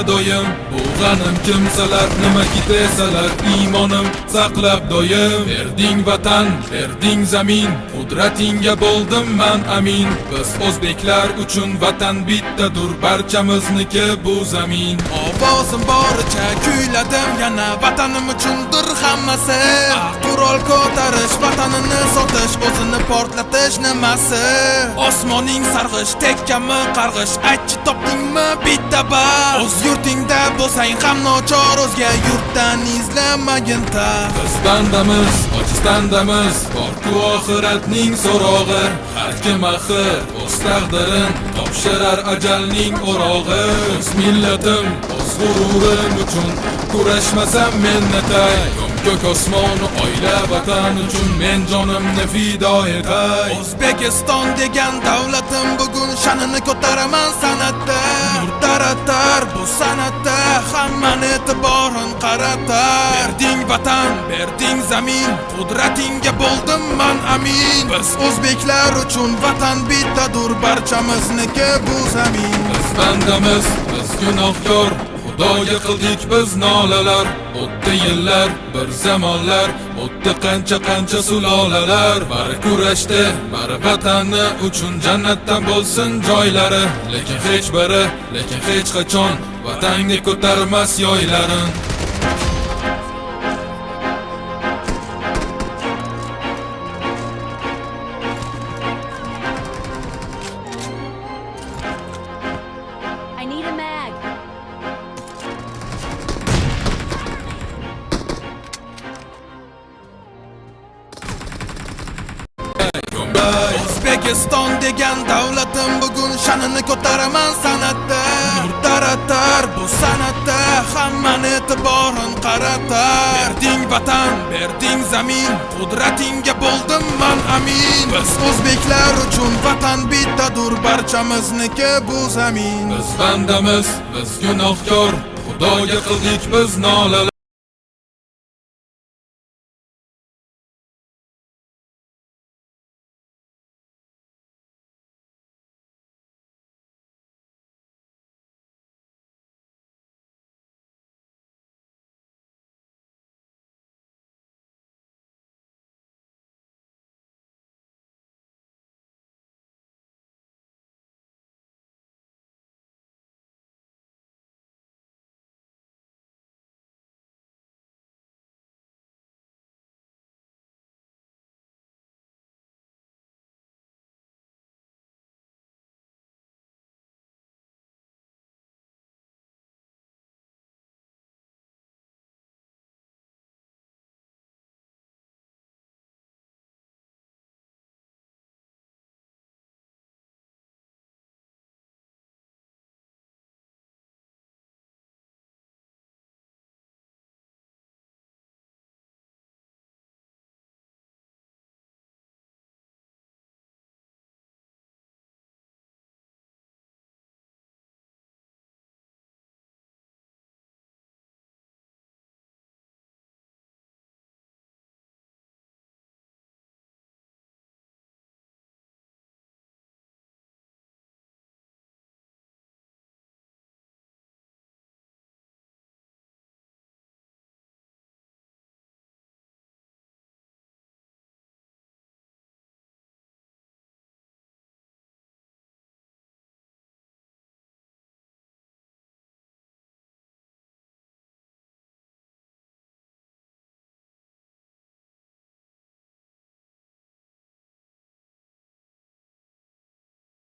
doyim Bo'g'anim kimsalar nimaki desalar iymonim saqlab doyim Berding vatan, berding zamin Qudratingga bo'ldim man amin Biz o'zbeklar uchun vatan bittadur Barchamizniki bu zamin Ovozim boricha kuyladim yana vatanim uchundir hammasi Qurol ko'tarish, vatanini sotish, o'zini portlatish nimasi Osmoning sarg'ish, tekkami qarg'ish Aytchi topdingmi bitta bal O'z yurtingda bo'lsang ham nochor O'zga yurtdan izlamagin taxt Biz bandamiz, ojiz bandamiz Borku oxiratning so'rog'i Har kim axir o'z taqdirin Topshirar ajalning o'rog'i O'z millatim, o'z g'ururim uchun Kurashmasam men netay Ko'k osmonu oila vatan uchun Men jonimni fido etay O'zbekiston degan davlatim bugun sha'nini ko'taraman san'atda Nur taratar bu san'atda hammani e'tiborin qaratar Berding vatan, berding zamin Qudratingga bo'ldim man amin Biz o'zbeklar uchun vatan bittadur Barchamizniki bu zamin Biz bandamiz, biz gunohkor Xudoga qildik biz nolalar O'tdi yillar, bir zamonlar O'tdi qancha sulolalar Bari kurashdi, bari vatani uchun Jannatdan bo'lsin joylari Lekin hech qachon Vatanga ko'tarmas yoylarin I need a mag. O'zbekiston degan davlatim bugun sha'nini ko'taraman san'atda Nur taratar bu san'atda hammani e'tiborin qaratar Berding vatan, berding zamin Qudratingga bo'ldim man amin Biz o'zbeklar uchun vatan bittadur Barchamizniki bu zamin Biz bandamiz, biz gunohkor Xudoga qildik biz nolalar